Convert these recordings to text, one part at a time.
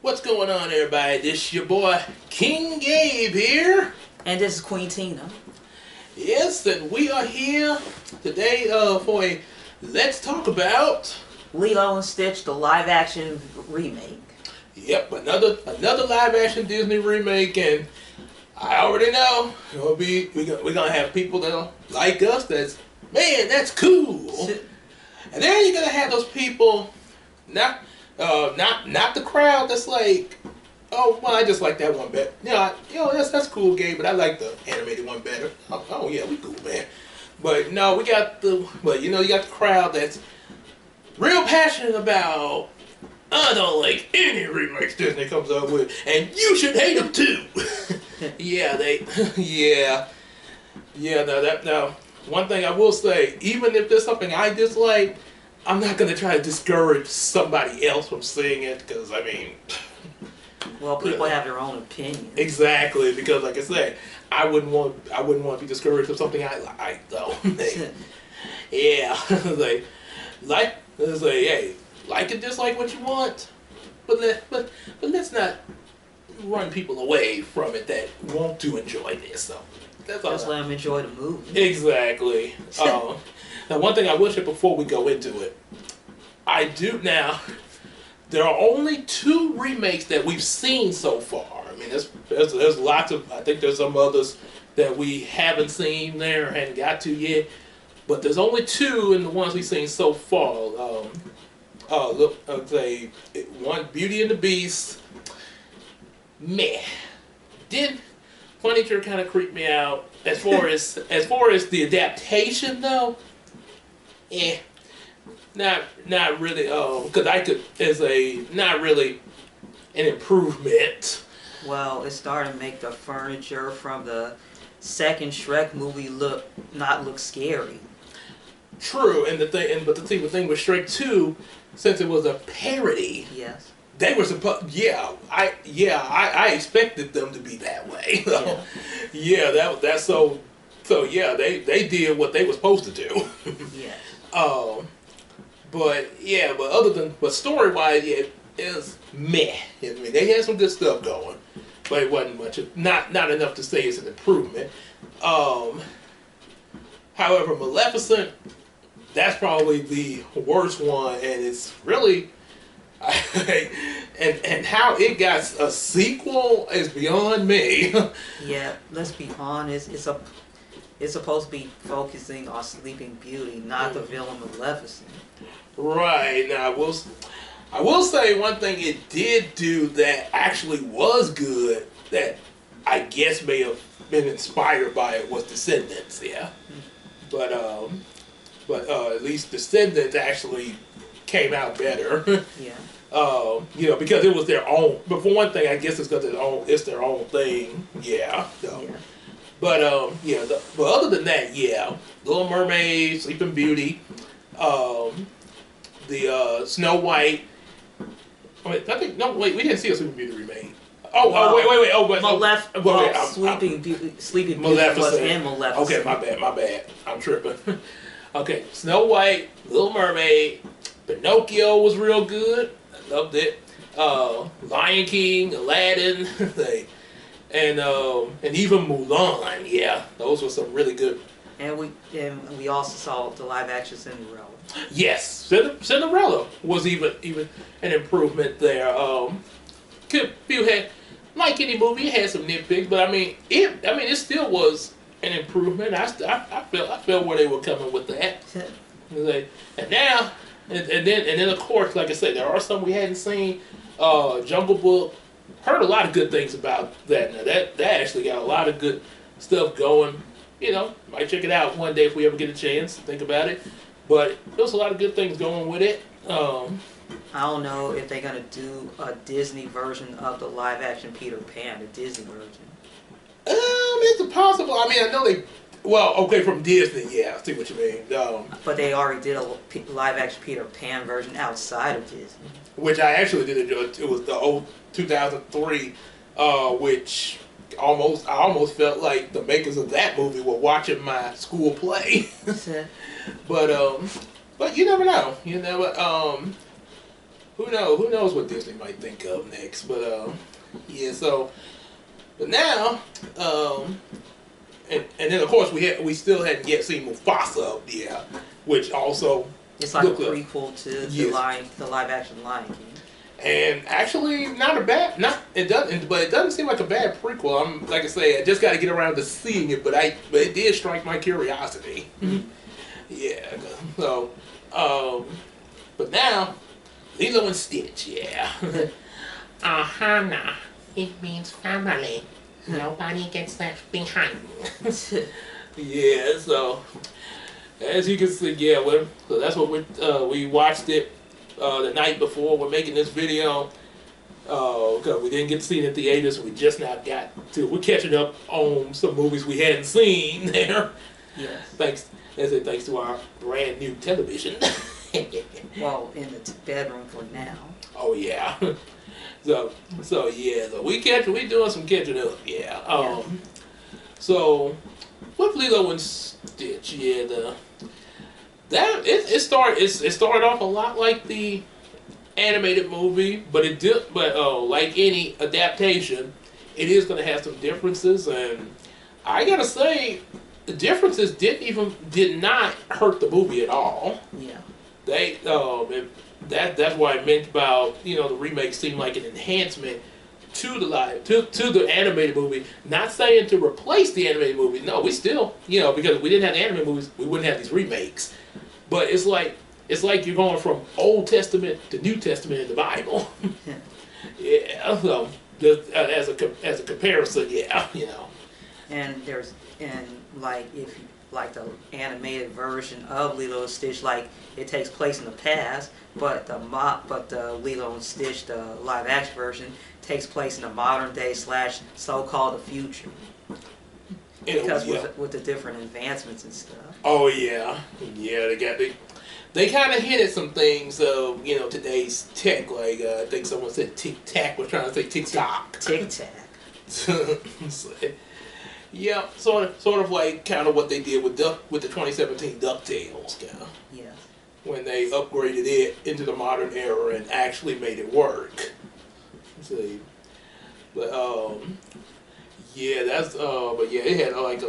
What's going on, everybody? This your boy King Gabe here. And this is Queen Tina. Yes, and we are here today for a Let's Talk About Lilo and Stitch, the live-action remake. Yep, another live-action Disney remake, and I already know we're gonna have people that like us. That's cool. And then you're gonna have those people, not the crowd that's like, oh, well, I just like that one better. That's cool, Gabe, but I like the animated one better. Oh yeah, we cool, man. But no, you got the crowd that's real passionate about. I don't like any remakes Disney comes up with, and you should hate them too. Now, one thing I will say, even if there's something I dislike, I'm not going to try to discourage somebody else from seeing it, because, well, people have their own opinion. Exactly, because, like I said, I wouldn't want to be discouraged of something I like, though. Yeah. Hey, like and dislike what you want, but let's not run people away from it that want to enjoy this. So that's all. Just let them enjoy the movie. Exactly. Now, one thing I will say before we go into it, there are only 2 remakes that we've seen so far. I mean, there's lots of. I think there's some others that we haven't seen there, hadn't got to yet, but there's only 2 in the ones we've seen so far. One, Beauty and the Beast. Meh. Furniture kind of creeped me out. As far as the adaptation though, not really. Because not really an improvement. Well, it started to make the furniture from the second Shrek movie not look scary. True, but the thing with Shrek 2, since it was a parody, yes, they were supposed. I expected them to be that way. That's so. So yeah, they did what they were supposed to do. Yeah. But story wise, it is meh. I mean, they had some good stuff going, but it wasn't much. Not enough to say it's an improvement. However, Maleficent, that's probably the worst one, and it's really, and how it got a sequel is beyond me. Yeah, let's be honest. It's supposed to be focusing on Sleeping Beauty, not the villain Maleficent. Right. Now, I will say one thing it did do that actually was good, that I guess may have been inspired by it, was Descendants. Yeah. But at least Descendants actually came out better. Yeah. Because it was their own. But for one thing, I guess it's because it's their own thing. Yeah. So. Yeah. But but other than that, Little Mermaid, Sleeping Beauty, the Snow White. We didn't see a Sleeping Beauty remake. Sleeping Beauty Maleficent. was in Maleficent. Okay, my bad. I'm tripping. Okay, Snow White, Little Mermaid, Pinocchio was real good. I loved it. Lion King, Aladdin, and even Mulan. Yeah, those were some really good. And we also saw the live action Cinderella. Yes, Cinderella was even an improvement there. Like any movie, it had some nitpicks, but it still was an improvement. I felt where they were coming with that. And now, and then of course, like I said, there are some we hadn't seen. Jungle Book, heard a lot of good things about that. Now that actually got a lot of good stuff going. Might check it out one day if we ever get a chance to think about it. But there's a lot of good things going with it. I don't know if they're gonna do a Disney version of the live action Peter Pan, the Disney version. It's possible. I mean, I know they. Well, okay, from Disney, yeah, I see what you mean. But they already did a live action Peter Pan version outside of Disney, which I actually did enjoy. It was the old 2003, which I almost felt like the makers of that movie were watching my school play. But you never know. who knows? Who knows what Disney might think of next? But yeah. So, but now, and then of course we still hadn't yet seen Mufasa, yeah, which also It's like a prequel to the live action Lion King. And actually, not a bad, it doesn't seem like a bad prequel. Like I say, I just got to get around to seeing it, but it did strike my curiosity. Yeah. So, but now, Lilo and Stitch, yeah. Ohana. It means family. Nobody gets left behind. Yeah. So, as you can see, yeah. So that's what we watched it. The night before we're making this video, because we didn't get to see it in theaters, we just now we're catching up on some movies we hadn't seen there. Yes. Thanks to our brand new television. Well, in the bedroom for now. Oh yeah. So yeah, so we doing some catching up, yeah. So with Lilo and Stitch, yeah, it started off a lot like the animated movie, but like any adaptation, it is going to have some differences, and I gotta say, the differences did not hurt the movie at all. Yeah. That's why I meant about the remake seemed like an enhancement to the animated movie. Not saying to replace the animated movie. No, we still because if we didn't have the animated movies, we wouldn't have these remakes. But it's like you're going from Old Testament to New Testament in the Bible. Yeah, so just as a comparison, yeah, And like if you like the animated version of Lilo and Stitch, like it takes place in the past, but the Lilo and Stitch, the live action version, takes place in the modern day / so-called the future. Because with the different advancements and stuff. Oh yeah, they kind of hinted some things of today's tech. Like I think someone said Tic Tac was trying to say TikTok. Tic Tac. Yeah, sort of like kind of what they did with the 2017 DuckTales, kind of. Yeah. When they upgraded it into the modern era and actually made it work. See, but yeah, but yeah, it had like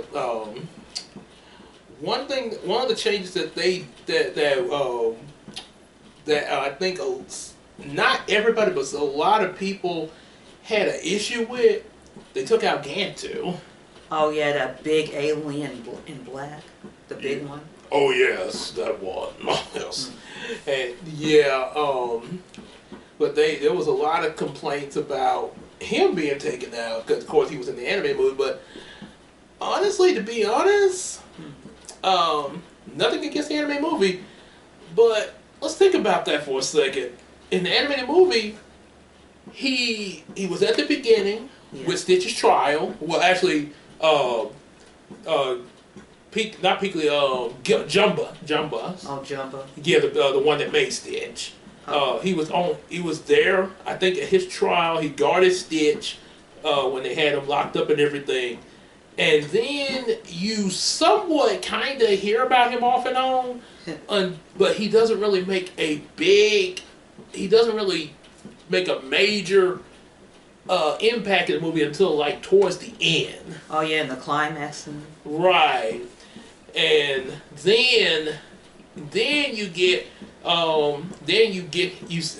one of the changes that I think not everybody, but a lot of people had an issue with. They took out Gantu. Oh yeah, that big alien in black, the big one. Oh yes, that one. Yes, and yeah, but there was a lot of complaints about him being taken out because, of course, he was in the anime movie. But honestly, to be honest, nothing against the anime movie, but let's think about that for a second. In the animated movie, he was at the beginning with Stitch's trial. Well, actually, not Peakley, Jumba. Oh, Jumba. Yeah, the one that made Stitch. He was there, I think, at his trial. He guarded Stitch when they had him locked up and everything. And then you somewhat kind of hear about him off and on, but he doesn't really make a major impact in the movie until like towards the end. Oh yeah, in the climax. Right. And then you get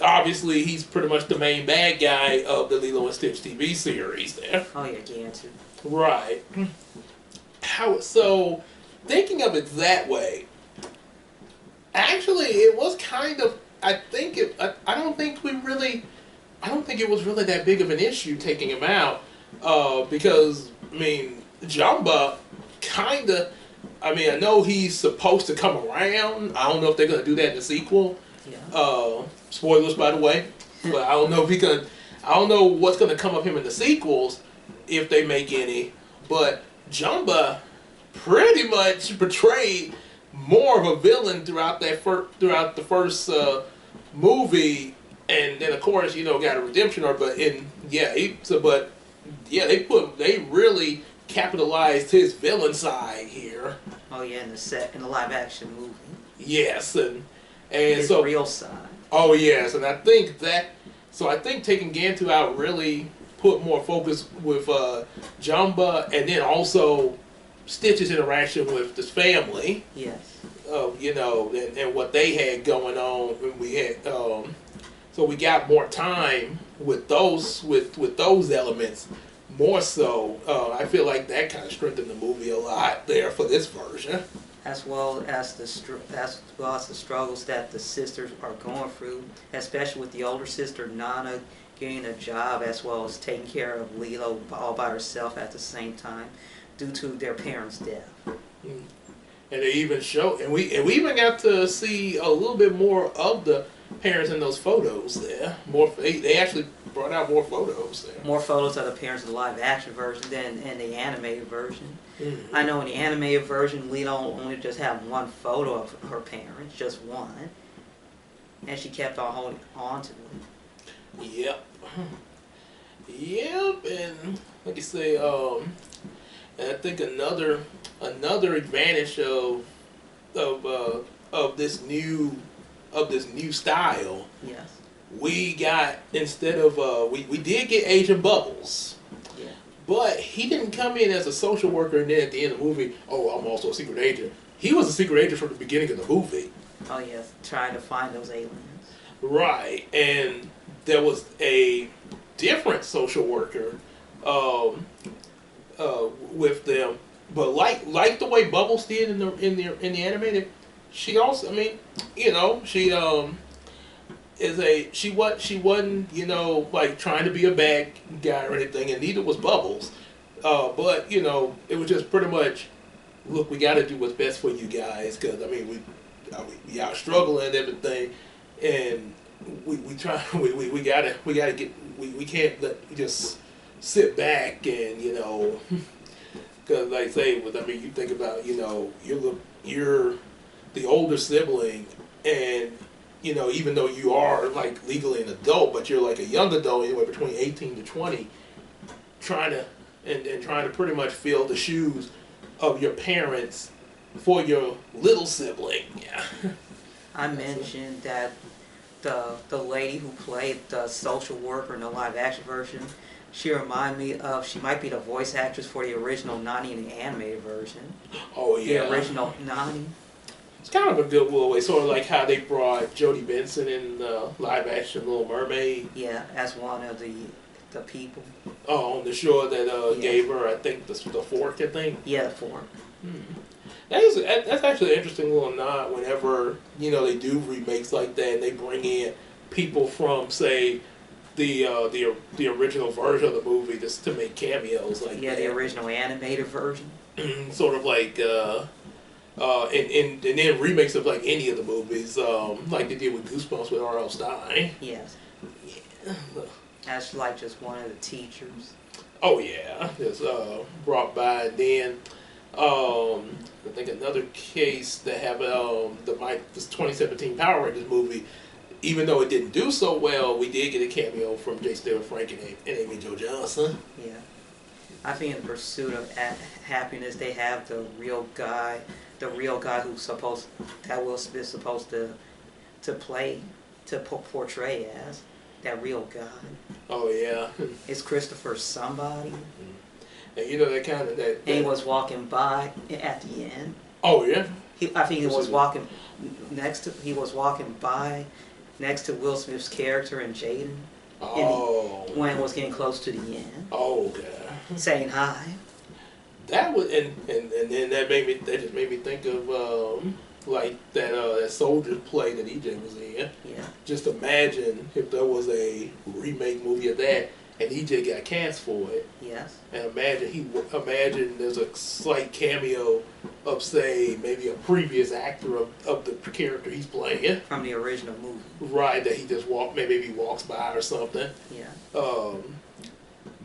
obviously he's pretty much the main bad guy of the Lilo and Stitch TV series there. Oh yeah, Gantu. Right. So thinking of it that way, actually it was kind of, I don't think it was really that big of an issue taking him out, because Jumba kinda, I know he's supposed to come around. I don't know if they're gonna do that in the sequel. Yeah. Spoilers, by the way. But I don't know I don't know what's gonna come of him in the sequels, if they make any. But Jumba pretty much portrayed more of a villain throughout the first movie, and then of course got a redemption arc. But they really capitalized his villain side here. Oh yeah, in the live action movie. Yes, and his so real side. Oh yes, and I think that. So I think taking Gantu out really put more focus with Jumba, and then also Stitch's interaction with his family. Yes. You know, and what they had going on. And we had, so we got more time with those elements. More so, I feel like that kind of strengthened the movie a lot there for this version. As well as the struggles that the sisters are going through, especially with the older sister Nana getting a job, as well as taking care of Lilo all by herself at the same time, due to their parents' death. Mm. And they even show, and we even got to see a little bit more of the parents in those photos there. More, they actually brought out more photos there. More photos of the parents in the live action version than in the animated version. Mm-hmm. I know in the animated version, Lilo only just had one photo of her parents, just one, and she kept on holding on to it. Yep. Yep, and like you say, and I think another advantage of this new style, Yes. we got, instead of we did get Agent Bubbles. Yeah. But he didn't come in as a social worker and then at the end of the movie, oh, I'm also a secret agent. He was a secret agent from the beginning of the movie. Oh yes, trying to find those aliens. Right, and there was a different social worker with them, but like the way Bubbles did in the animated, she also, I mean, you know, she wasn't, you know, like trying to be a bad guy or anything, and neither was Bubbles. But you know, it was just pretty much, look, we got to do what's best for you guys, because I mean, we are struggling and everything, and we gotta get, we can't just sit back and, you know, because like I say, I mean, you think about, you know, you're the older sibling, and you know, even though you are like legally an adult, but you're like a young adult anyway, between 18 to 20, trying to pretty much fill the shoes of your parents for your little sibling. Yeah. I mentioned that the lady who played the social worker in the live action version, she reminded me of, she might be the voice actress for the original Nani in the animated version. Oh yeah. The original Nani. It's kind of a good little way, sort of like how they brought Jodie Benson in the live action Little Mermaid. Yeah, as one of the people. Oh, on the shore that Yeah. gave her, I think, the fork, I think. Yeah, the form. That's actually an interesting little nod whenever, you know, they do remakes like that and they bring in people from, say, the original version of the movie just to make cameos like Yeah, that. the original animated version. Sort of like and then remakes of like any of the movies, like they did with Goosebumps with R.L. Stein. Yes. Yeah. As like just one of the teachers. Oh yeah, just brought by. And then I think another case that have this 2017 Power Rangers movie. Even though it didn't do so well, we did get a cameo from J. Stewart Frank and Amy Jo Johnson. Yeah. I think in Pursuit of Happiness, they have the real guy who's that Will Smith supposed to portray as that real guy. Oh yeah. It's Christopher somebody. And you know that kind of that. And he was walking by at the end. Oh yeah. I think he was walking by next to Will Smith's character and Jaden. Oh. When it was getting close to the end. Oh okay. Saying hi. That was and then that just made me think of like that Soldier play that EJ was in. Yeah. Just imagine if there was a remake movie of that and EJ got cast for it. Yes. And imagine there's a slight cameo of, say, maybe a previous actor of the character he's playing. From the original movie. Right, that he just maybe he walks by or something. Yeah.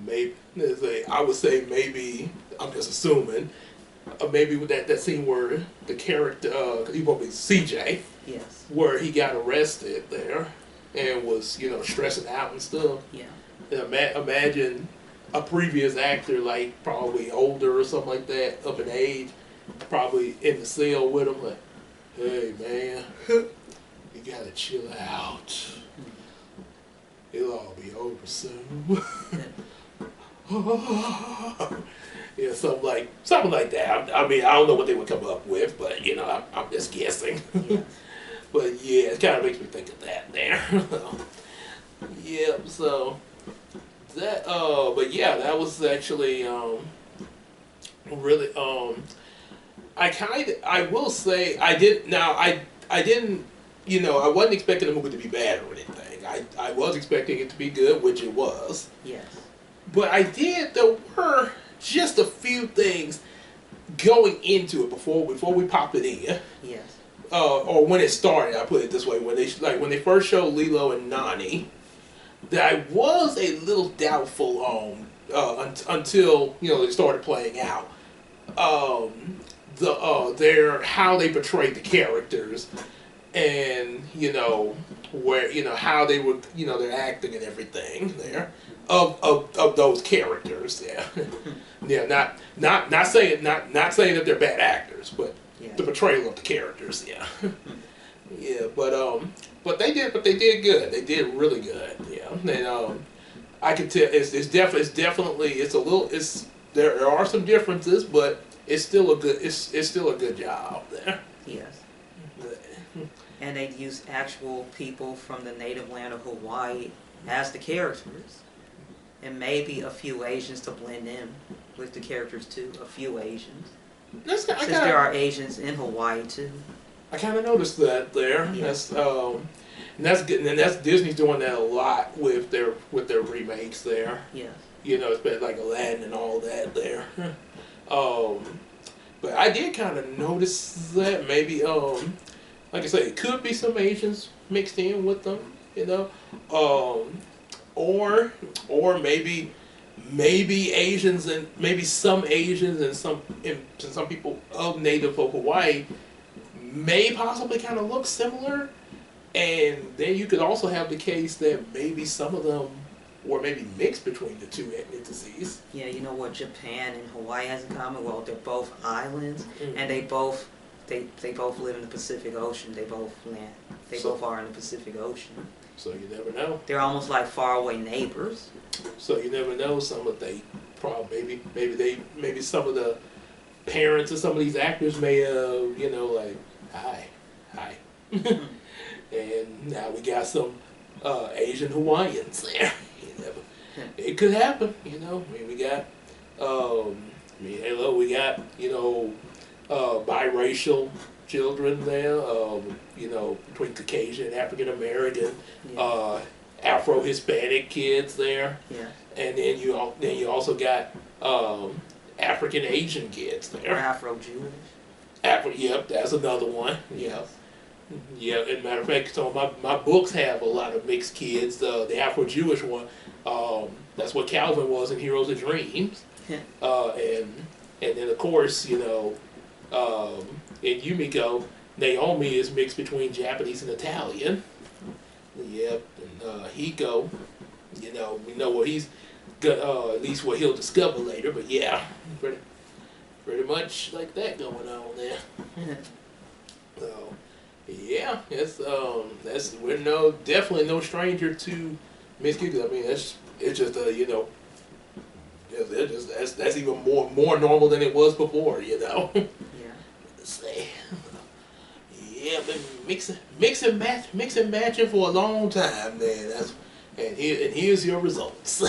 Maybe I would say maybe, I'm just assuming, maybe with that scene where the character, cause he won't be CJ. Yes. Where he got arrested there and was, you know, stressing out and stuff. Yeah. And imagine a previous actor, like probably older or something like that, up in age, probably in the cell with him, like, hey man, you you gotta chill out. It'll all be over soon. Yeah, something like that. I mean, I don't know what they would come up with, but you know, I'm just guessing. But yeah, it kind of makes me think of that there. Yep. So that. But yeah, that was actually really. I will say I did. Now I didn't. You know, I wasn't expecting the movie to be bad or anything. I was expecting it to be good, which it was. Yes. But there were just a few things going into it before we popped it in. Yes. Or when it started, I put it this way: when they first showed Lilo and Nani, that I was a little doubtful on until they started playing out. How they portrayed the characters, and where how they were their acting and everything there of those characters. Yeah. Yeah, not saying that they're bad actors, but the portrayal of the characters. Yeah. Yeah, but they did good. They did really good. Yeah, and I can tell there are some differences, but it's still a good job there. Yes. And they used actual people from the native land of Hawaii as the characters, and maybe a few Asians to blend in with the characters too. A few Asians, since there are Asians in Hawaii too. I kind of noticed that there. Yes. That's good. And that's Disney's doing that a lot with their remakes there. Yes. It's been like Aladdin and all that there. But I did kind of notice that maybe like I said, it could be some Asians mixed in with them, or maybe Asians and maybe some Asians and some people of native of Hawaii may possibly kind of look similar, and then you could also have the case that maybe some of them were maybe mixed between the two ethnicities. Yeah, you know what Japan and Hawaii has in common? Well, they're both islands, and they both live in the Pacific Ocean. They both are in the Pacific Ocean. So you never know. They're almost like faraway neighbors. So you never know. Some of maybe some of the parents of some of these actors may like hi, and now we got some Asian Hawaiians there. It could happen. I mean, we got we got biracial children there, between Caucasian and African American, Afro-Hispanic kids there, and then you also got African Asian kids there. Afro-Jewish. Yep, that's another one. Yep. Yeah, as a matter of fact, so my books have a lot of mixed kids. The Afro-Jewish one, that's what Calvin was in Heroes of Dreams, and then of course in Yumiko, Naomi is mixed between Japanese and Italian. Yep, and Hiko, we know what he's got, at least what he'll discover later. But yeah, pretty much like that going on there. So yeah, we're definitely no stranger to mixed kids. I mean, it's just that's even more normal than it was before. Yeah. Say. Yeah, been mix and matching for a long time, man. Here's your results.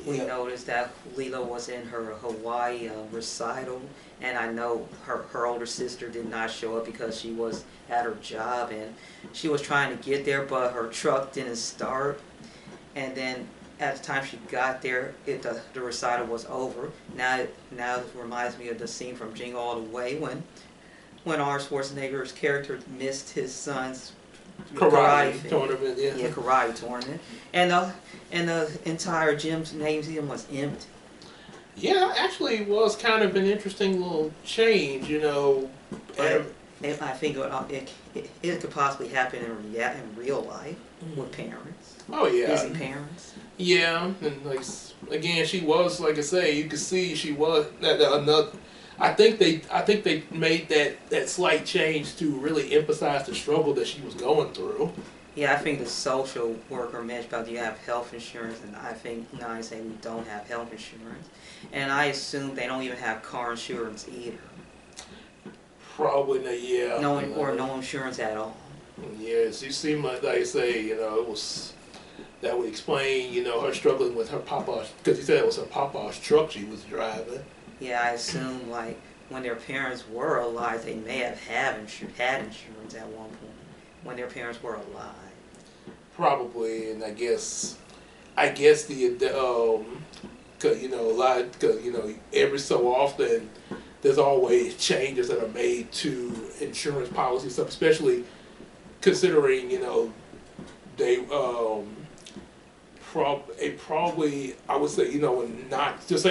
We noticed that Lilo was in her Hawaii recital, and I know her older sister did not show up because she was at her job, and she was trying to get there, but her truck didn't start, and then at the time she got there, the recital was over. Now it reminds me of the scene from Jingle All the Way when Arnold Schwarzenegger's character missed his son's karate tournament. Yeah, karate tournament, and the entire gymnasium was empty. Yeah, actually, it was kind of an interesting little change, But I think it could possibly happen in real life with parents. Oh yeah, busy parents. Yeah, and again, she was, like I say, you could see she was I think they made that slight change to really emphasize the struggle that she was going through. Yeah, I think the social worker mentioned about you have health insurance, and I think I say we don't have health insurance, and I assume they don't even have car insurance either. Probably not. Yeah. No insurance at all. Yes, it seemed like I say, it was that would explain, her struggling with her papa's, because he said it was her papa's truck she was driving. Yeah, I assume like when their parents were alive, they may have had insurance at one point when their parents were alive. Probably, and I guess the cause a lot, because every so often there's always changes that are made to insurance policies, stuff, especially considering they probably I would say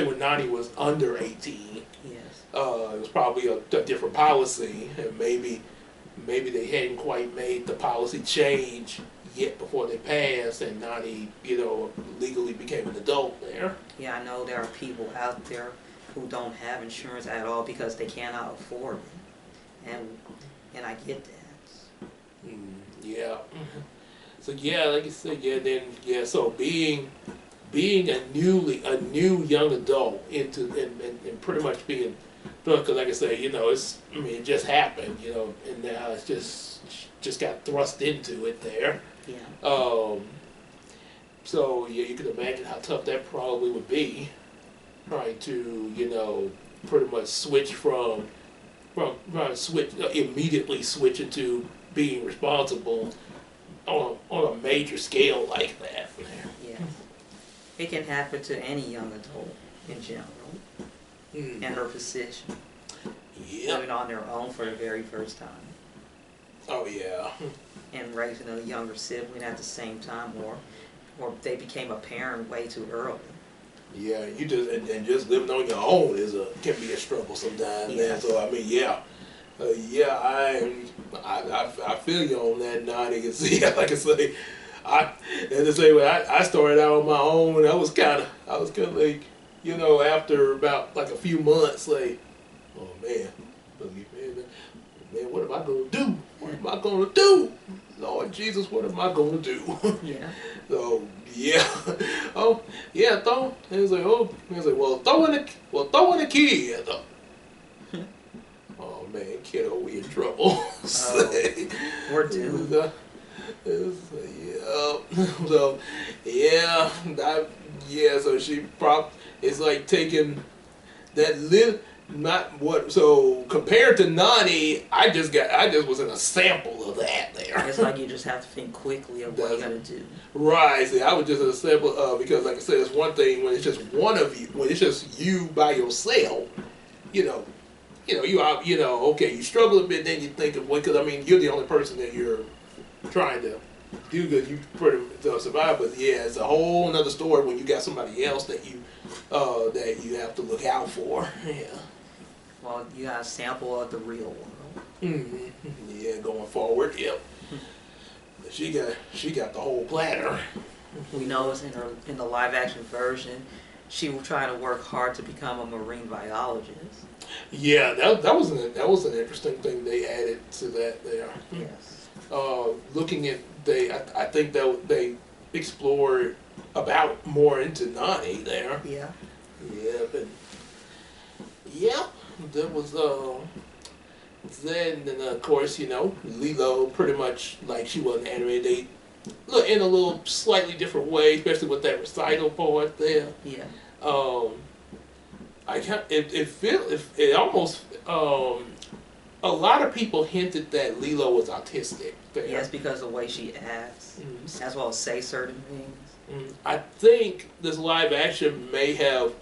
when Nani was under 18, Yes. it was probably a different policy, and maybe they hadn't quite made the policy change yet before they passed, and Nani legally became an adult there. Yeah, I know there are people out there who don't have insurance at all because they cannot afford it, and I get that. Yeah. So yeah, like you said, so being a new young adult and pretty much being, because like I say, it just happened, and now it's just got thrust into it there. Yeah. So yeah, you can imagine how tough that probably would be, trying to pretty much switch immediately switch into being responsible on a major scale like that. Yeah. It can happen to any young adult in general in her position. Yeah. Living on their own for the very first time. Oh yeah. And raising a younger sibling at the same time, or they became a parent way too early. Yeah, you just living on your own can be a struggle sometimes. Yes. Man. So I mean, yeah. I feel you on that, Nani. Can see, like I say, when I started out on my own, I was kind of like, after about like a few months, like, oh man, what am I gonna do? What am I gonna do? Lord Jesus, what am I gonna do? Yeah. So yeah, oh yeah, throw. He was like, well, throw in the kid. Oh man, kiddo, we in trouble. We're doomed. So so she it's like taking that not what, so compared to Nani, I just was in a sample of that there. It's like you just have to think quickly of what you're gonna do. Right. See, I was just in a sample because, like I said, it's one thing when it's just one of you, when it's just you by yourself. Okay, you struggle a bit, then you think of because you're the only person that you're trying to do good. You pretty much survive, but yeah, it's a whole another story when you got somebody else that you have to look out for. Yeah. Well, you got a sample of the real world. Mm-hmm. Yeah, going forward. Yep. She got the whole platter. We know it's in the live action version. She was trying to work hard to become a marine biologist. Yeah, that was an interesting thing they added to that there. Yes. Looking at I think that they explored about more into Nani there. Yeah. Yeah, but there was then of course Lilo pretty much like she wasn't animated. They in a little slightly different way, especially with that recital part there. Yeah. It almost a lot of people hinted that Lilo was autistic there. Yes, because of the way she acts, as well as say certain things. I think this live action may have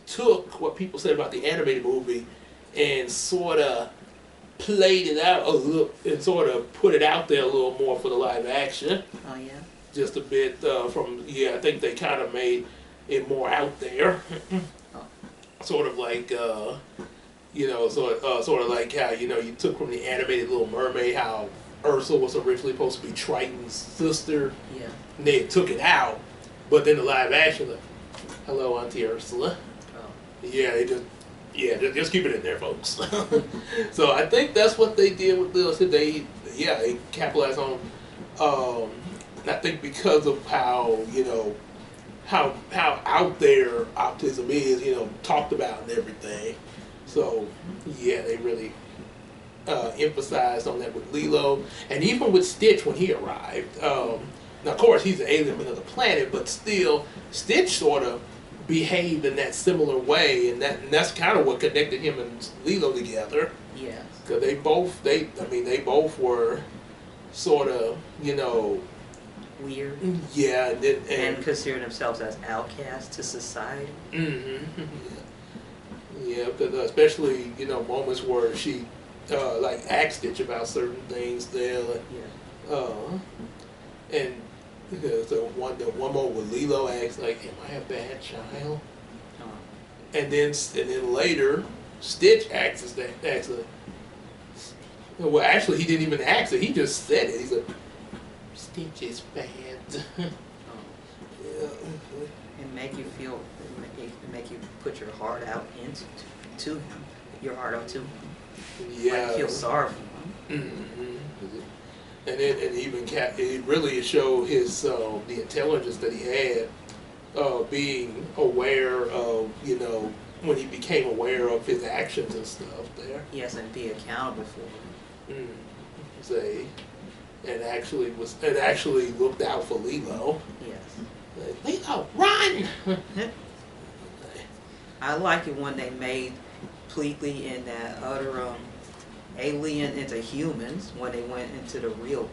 took what people said about the animated movie and sort of played it out a little and sort of put it out there a little more for the live action. Oh yeah. Just a bit I think they kind of made it more out there. Sort of like sort of like how you took from the animated Little Mermaid how Ursula was originally supposed to be Triton's sister. Yeah. And they took it out, but then the live action, like, hello, Auntie Ursula. Oh. Yeah, they just Yeah, just keep it in there, folks. So I think that's what they did with Lilo. So they capitalized on. I think because of how how out there autism is, talked about and everything. So yeah, they really emphasized on that with Lilo, and even with Stitch when he arrived. Now, of course, he's an alien from another planet, but still, Stitch sort of behaved in that similar way, and that's kind of what connected him and Lilo together. Yes. Because they both were sort of, Weird. yeah, And consider themselves as outcasts to society. Mm-hmm. Yeah, because especially moments where she like asked Stitch about certain things there, and so one moment when Lilo asks like, "Am I a bad child?" And then later, Stitch asks her. Well, actually, he didn't even ask it. He just said it. He said, "Stitch is bad." Yeah. And make you feel, make you put your heart out to him, your heart out to him. Yeah. Like feel sorry for him. Mm-hmm. And even it really showed his the intelligence that he had, being aware of when he became aware of his actions and stuff there. Yes, and be accountable for him. Say, and actually looked out for Lilo. Yes. Like, Lilo, run! I like it when they made completely in that other alien into humans when they went into the real world.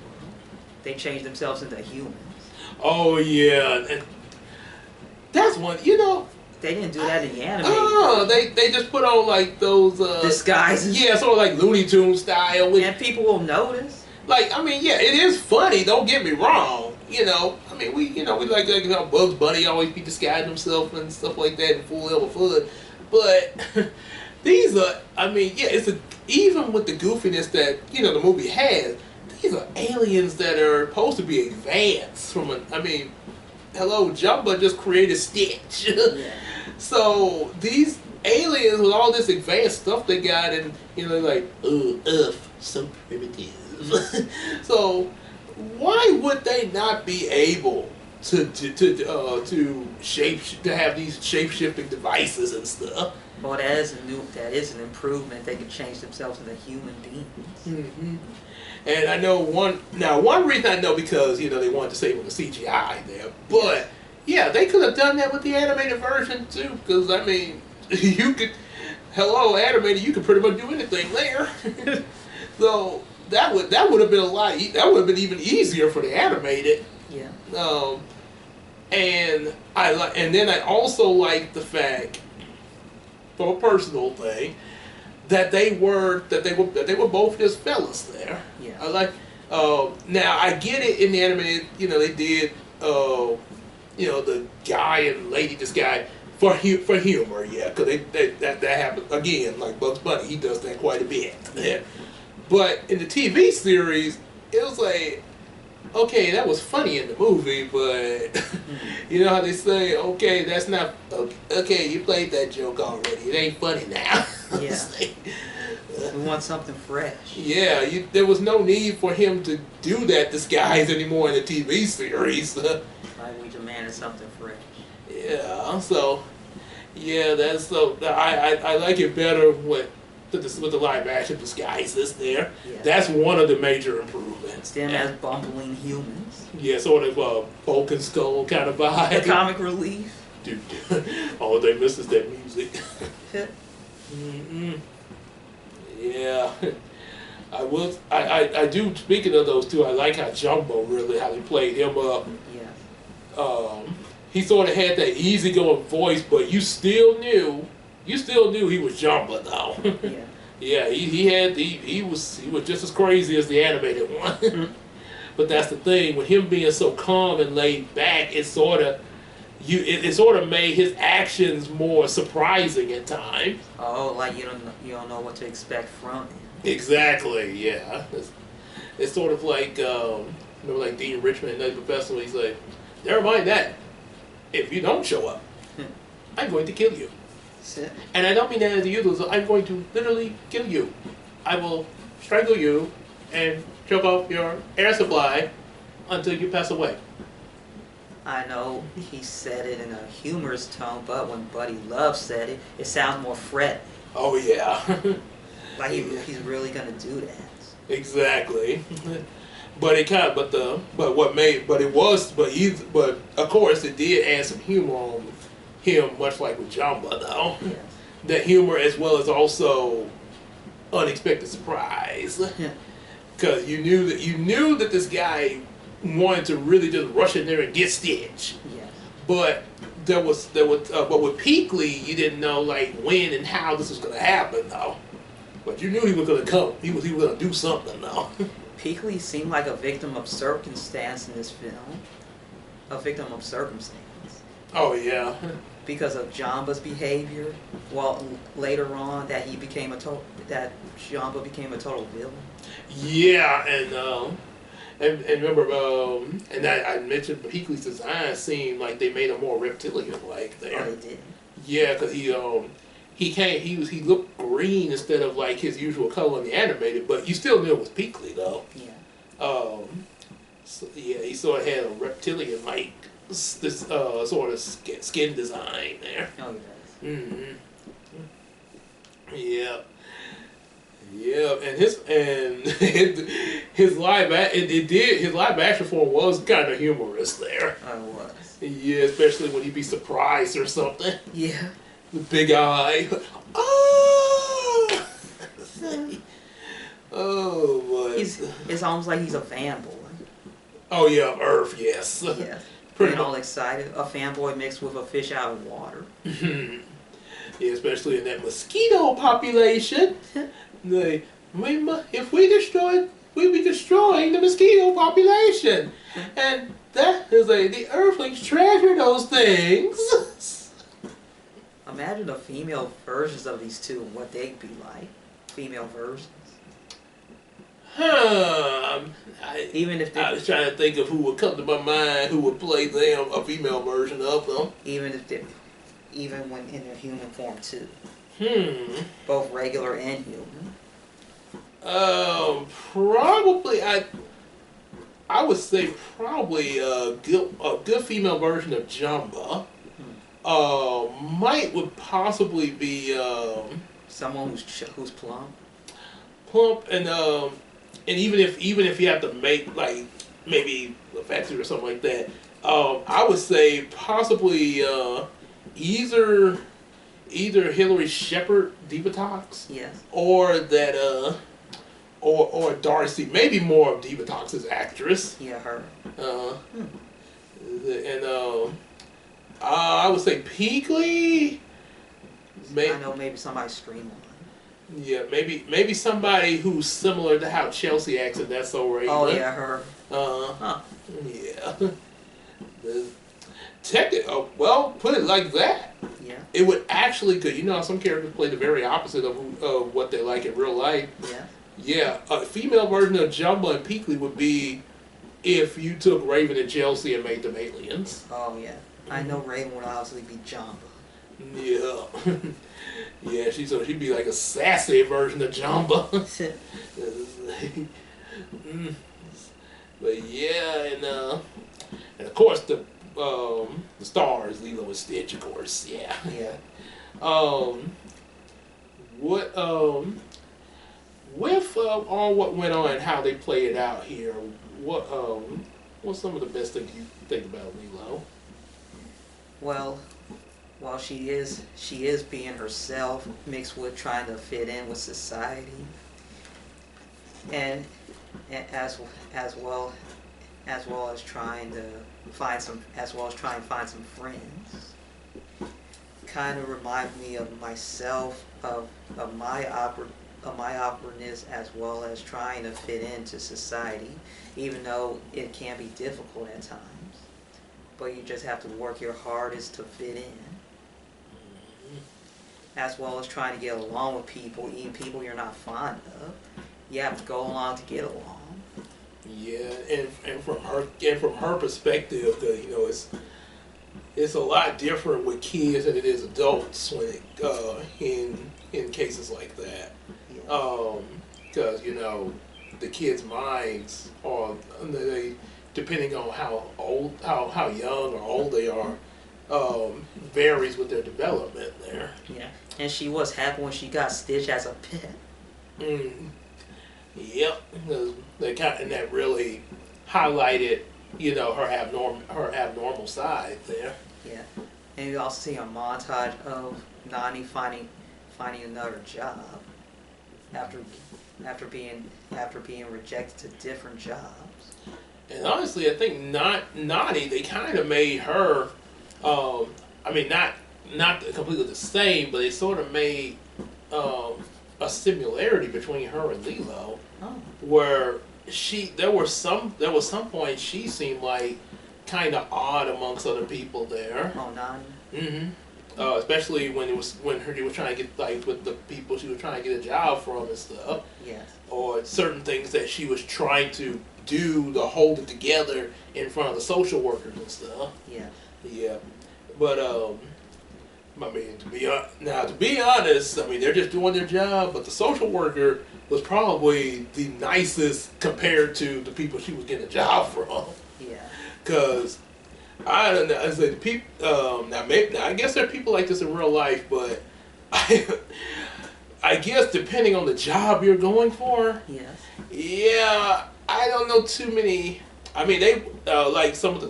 They changed themselves into humans. Oh yeah, and that's one. They didn't do that in the anime. Oh, they just put on like those disguises. Yeah, sort of like Looney Tunes style. And people will notice. Like, yeah, it is funny. Don't get me wrong. We like Bugs Bunny always be disguising himself and stuff like that in full level fun. But these are, it's even with the goofiness that the movie has. These are aliens that are supposed to be advanced from hello, Jumba just created Stitch. Yeah. So these aliens with all this advanced stuff they got, and they're like, Earth, so primitive. So why would they not be able to have these shape shifting devices and stuff? Well, that is an improvement. They can change themselves into human beings. Mm-hmm. And I know one reason I know because they wanted to save with the CGI there, but yeah, they could have done that with the animated version too. Because you could, animated, you could pretty much do anything there. So that would have been that would have been even easier for the animated. Yeah. And then I also like the fact, for a personal thing, that they were both just fellas there. Yeah. I like. Now I get it in the animated. They did. The guy and lady disguise for humor. Yeah, because that happened again. Like Bugs Bunny, he does that quite a bit. Yeah. But in the TV series, it was like, okay, that was funny in the movie, but you know how they say, okay, that's not okay. You played that joke already. It ain't funny now. Yeah. We want something fresh. Yeah, there was no need for him to do that disguise anymore in the TV series. Like we demanded something fresh. Yeah, so yeah, I like it better with the live action disguises there. Yeah. That's one of the major improvements. Them as bumbling humans. Yeah, sort of Bulk and Skull kind of vibe. The comic relief. Dude, all they miss is that music. Mm-hmm. Yeah, I do. Speaking of those two, I like how Jumbo how they played him up. Yeah. He sort of had that easygoing voice, but you still knew he was Jumbo though. Yeah. Yeah, he was just as crazy as the animated one. But that's the thing with him being so calm and laid back. It sort of made his actions more surprising at times. Oh, like you don't know what to expect from him. Exactly. Yeah. It's sort of like remember like Dean Richmond in Nutty Professor. He's like, never mind that. If you don't show up, I'm going to kill you. And I don't mean that as a useless. I'm going to literally kill you. I will strangle you and choke off your air supply until you pass away. I know he said it in a humorous tone, but when Buddy Love said it, it sounds more threatening. Oh yeah. Like he's really gonna do that. Exactly. But of course it did add some humor on him, much like with Jamba though. Yes. That humor as well as also unexpected surprise. Yeah. Because you knew that this guy wanted to really just rush in there and get Stitch. Yes. But but with Peakley you didn't know like when and how this was gonna happen though. But you knew he was gonna come. He was gonna do something though. Peakley seemed like a victim of circumstance in this film. A victim of circumstance. Oh yeah. Because of Jamba's behavior. Well, later on that Jamba became a total villain. Yeah, and remember, and I mentioned Peakley's design seemed like they made him more reptilian-like there. Oh, they did. Yeah, because he looked green instead of like his usual color in the animated, but you still knew it was Peakley though. Yeah. So, yeah, he sort of had a reptilian-like this sort of skin design there. Oh, he does. Mm-hmm. Yeah. Yeah, and his live action form was kind of humorous there. Oh, it was. Yeah, especially when he'd be surprised or something. Yeah. The big eye. Oh! Oh boy. It's almost like he's a fanboy. Oh yeah, Earth, yes. Yeah. Pretty Getting all excited. A fanboy mixed with a fish out of water. Yeah, especially in that mosquito population. If we'd be destroying the mosquito population. And that is the Earthlings treasure those things. Imagine the female versions of these two and what they'd be like. Female versions. Even if I was trying to think of who would come to my mind who would play them, a female version of them. Even when in their human form too. Both regular and human. Probably I would say probably a good female version of Jamba. Would possibly be someone who's plump. Plump and even if you have to make like maybe a factory or something like that, I would say possibly either Hillary Shepard Divatox, yes, or that or Darcy, maybe more of Divatox's actress. Yeah, her. And I would say Peakley. I know maybe somebody streamlined. Yeah, maybe somebody who's similar to how Chelsea acts in That's So Raven. Oh yeah, her. Yeah. Well, put it like that. Yeah. It would actually, cause you know some characters play the very opposite of what they like in real life. Yeah. Yeah, a female version of Jumbo and Peakley would be if you took Raven and Chelsea and made them aliens. Oh yeah, I know Raven would obviously be Jumbo. Yeah. Yeah, she'd be like a sassy version of Jumbo. But yeah, and of course the stars, Lilo and Stitch, of course. Yeah. Yeah. With all what went on and how they play it out here, what's some of the best things you think about Lilo? Well, she is being herself, mixed with trying to fit in with society, and as well as trying to find some friends. Kind of remind me of myself, of my awkwardness, as well as trying to fit into society, even though it can be difficult at times. But you just have to work your hardest to fit in. As well as trying to get along with people, even people you're not fond of. You have to go along to get along. Yeah, and from her perspective, you know, it's a lot different with kids than it is adults when it in cases like that. Yeah. Because the kids' minds are they depending on how old, how young or old they are, varies with their development there. Yeah. And she was happy when she got Stitch as a pet. Mm. Yep, because and that really highlighted her abnormal side there. Yeah. And you also see a montage of Nani finding another job after being rejected to different jobs. And honestly, I think Nani, they kind of made her. I mean, not completely the same, but they sort of made a similarity between her and Lilo, Oh. where there was some point she seemed like kind of odd amongst other people there. Oh, Nani. Mm-hmm. Especially when he was trying to get like with the people she was trying to get a job from and stuff. Yes. Or certain things that she was trying to do to hold it together in front of the social workers and stuff. Yeah. Yeah, but I mean, to be honest, I mean they're just doing their job. But the social worker was probably the nicest compared to the people she was getting a job from. Yeah. Cause I don't know. I said the people. Now I guess there are people like this in real life, but I guess depending on the job you're going for. Yes. Yeah, I don't know too many. I mean, they like some of the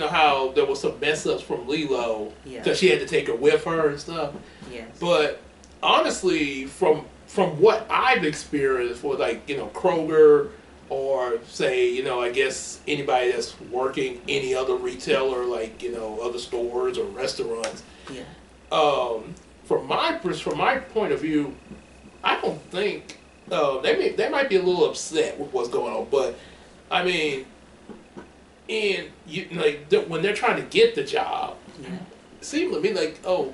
how there was some mess ups from Lilo because she had to take her with her and stuff. Yes. But honestly, from what I've experienced with Kroger or say I guess anybody that's working any other retailer like other stores or restaurants. Yeah. From my point of view, I don't think they might be a little upset with what's going on, but I mean. And when they're trying to get the job, it seemed to me like, oh,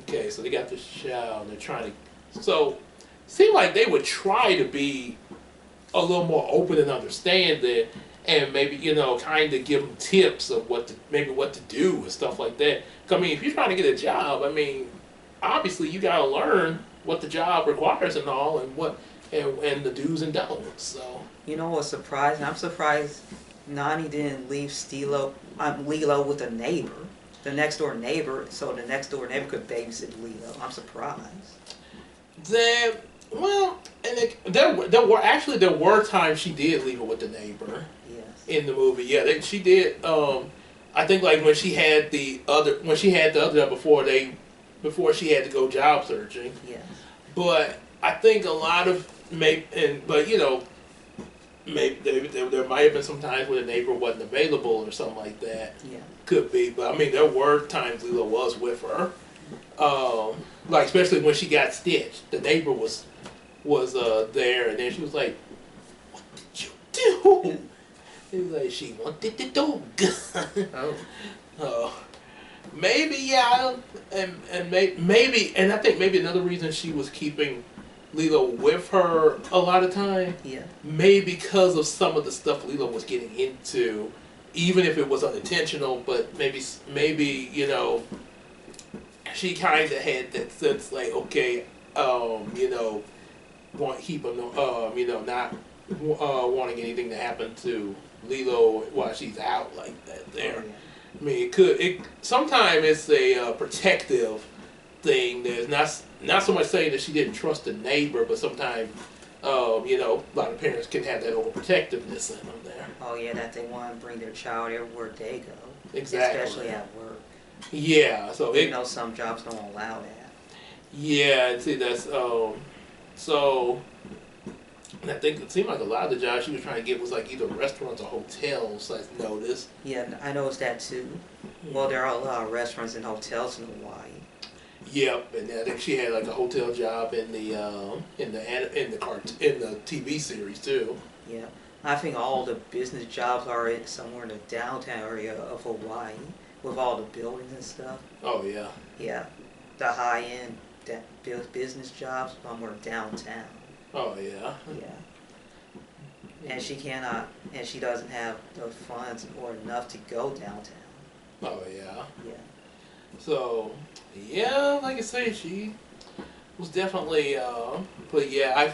okay, so they got this job, and they're trying to. So, it seemed like they would try to be a little more open and understanding, and maybe kind of give them tips of what to do and stuff like that. 'Cause, I mean, if you're trying to get a job, I mean, obviously you got to learn what the job requires and all, and and the do's and don'ts. So. You know what's surprising? I'm surprised Nani didn't leave Lilo with a neighbor, the next door neighbor, so the next door neighbor could babysit Lilo. I'm surprised. There were times she did leave it with the neighbor. Yes. In the movie, yeah, she did. I think like when she had the other job before she had to go job searching. Yes. But I think a lot of maybe there might have been some times where the neighbor wasn't available or something like that. Yeah. Could be, but I mean there were times Lilo was with her. Like especially when she got stitched, the neighbor was there, and then she was like, "What did you do?" He was like, "She wanted the dog." Oh. Maybe yeah, and maybe, and I think maybe another reason she was keeping Lilo with her a lot of time. Yeah. Maybe because of some of the stuff Lilo was getting into, even if it was unintentional. But maybe she kind of had that sense like, okay, want keep them, not wanting anything to happen to Lilo while she's out like that. There, Oh, yeah. I mean, sometimes it's a protective thing. There's not so much saying that she didn't trust the neighbor, but sometimes, a lot of parents can have that overprotectiveness in them there. Oh yeah, that they want to bring their child everywhere they go. Exactly. Especially at work. Yeah, so Some jobs don't allow that. Yeah, see that's so. And I think it seemed like a lot of the jobs she was trying to get was like either restaurants or hotels. I noticed. Yeah, I noticed that too. Well, there are a lot of restaurants and hotels in Hawaii. Yep, and I think she had like a hotel job in the TV series too. Yeah, I think all the business jobs are somewhere in the downtown area of Hawaii, with all the buildings and stuff. Oh yeah. Yeah, the high end business jobs somewhere downtown. Oh yeah. Yeah. And she doesn't have the funds or enough to go downtown. Oh yeah. Yeah. So yeah, like I say, she was definitely. But yeah,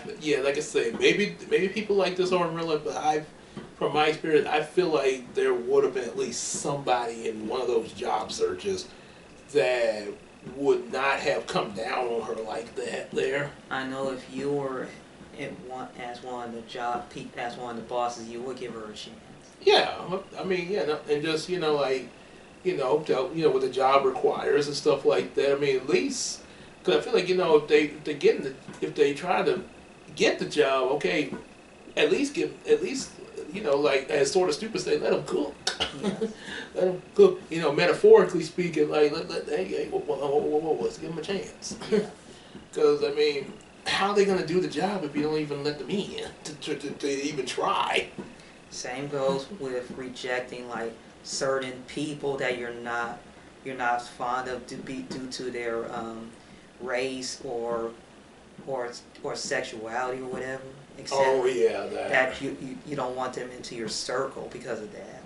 like I say, maybe people like this aren't real, but from my experience, I feel like there would have been at least somebody in one of those job searches that would not have come down on her like that there. I know if you were as one of the as one of the bosses, you would give her a chance. Yeah, I mean, yeah, no, and just like what the job requires and stuff like that. I mean, at least because I feel like if they try to get the job, okay, at least like as sort of stupid say, let them cook. Yes. Let them cook. Metaphorically speaking, like hey, let's give them a chance. Yeah. Because I mean, how are they gonna do the job if you don't even let them in to even try? Same goes with rejecting like certain people that you're not fond of due to their race or sexuality or whatever. Oh yeah, That you don't want them into your circle because of that.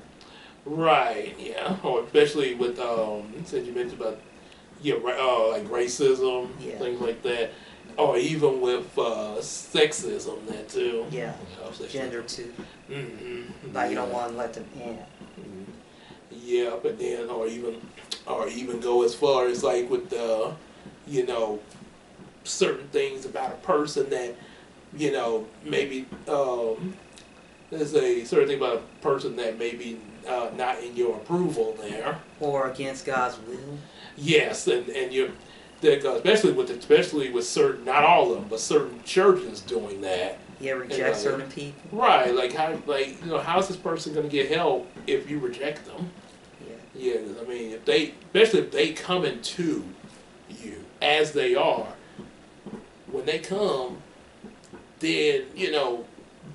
Right, yeah. Or especially with since you mentioned about like racism, Yeah. things like that. Or even with sexism that too. Yeah. Gender too. Mm-hmm. Like you don't want to let them in. Mm-hmm. Yeah, but then or even go as far as like with certain things about a person that maybe there's a certain thing about a person that maybe not in your approval there. Or against God's will. Yes, and you, especially with certain, not all of them, but certain churches doing that. Yeah, reject certain people. Right, like how's this person going to get help if you reject them? Yeah. Yeah, I mean, especially if they come into you as they are, when they come, then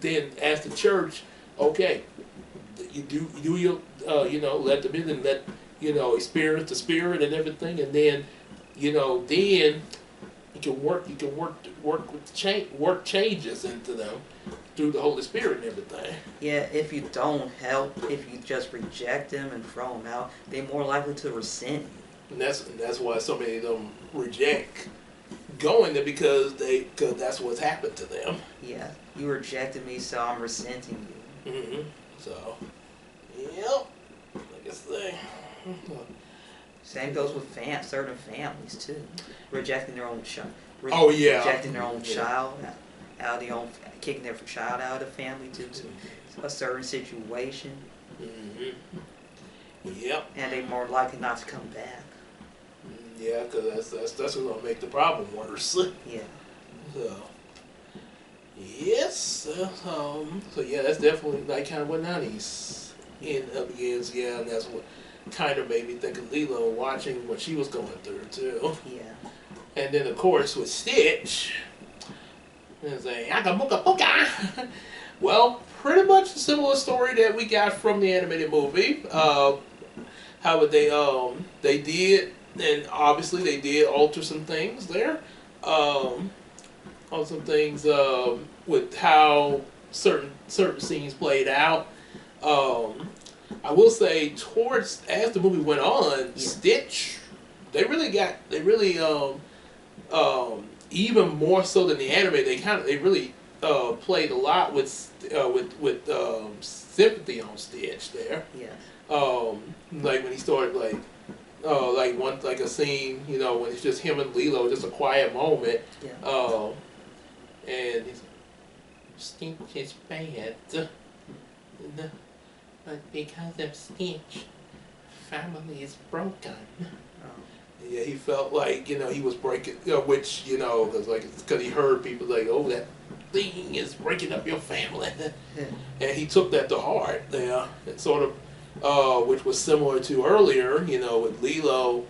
then as the church, okay, you do your let them in and let experience the Spirit and everything, and then then you can work with work changes into them through the Holy Spirit and everything. Yeah, if you don't help, if you just reject them and throw them out, they're more likely to resent you. And that's why so many of them reject going there because that's what's happened to them. Yeah, you rejected me, so I'm resenting you. Mm-hmm. So, yep, like I say. Same goes with certain families too, rejecting their own child. Oh yeah, rejecting their own child out of their own, kicking their child out of the family due to a certain situation. Mm-hmm. Yep. And they're more likely not to come back. Yeah, because that's what's gonna make the problem worse. Yeah. So. Yes. So yeah, that's definitely like kind of what Nani's up against. Yeah, and that's what kind of made me think of Lilo watching what she was going through too. Yeah. And then of course with Stitch, it's a "Aka Booka Booka." Well, pretty much a similar story that we got from the animated movie. How they did, and obviously they did alter some things there. On some things with how certain scenes played out. I will say as the movie went on, Stitch, they really even more so than the anime. They really played a lot with sympathy on Stitch there. Yeah. Like when he started like a scene, when it's just him and Lilo, just a quiet moment. Yeah. And he's Stitch is bad, but because of Stitch, family is broken. Oh. Yeah, he felt like he was breaking, which because he heard people like, oh, that thing is breaking up your family, and he took that to heart. Yeah, and sort of, which was similar to earlier, with Lilo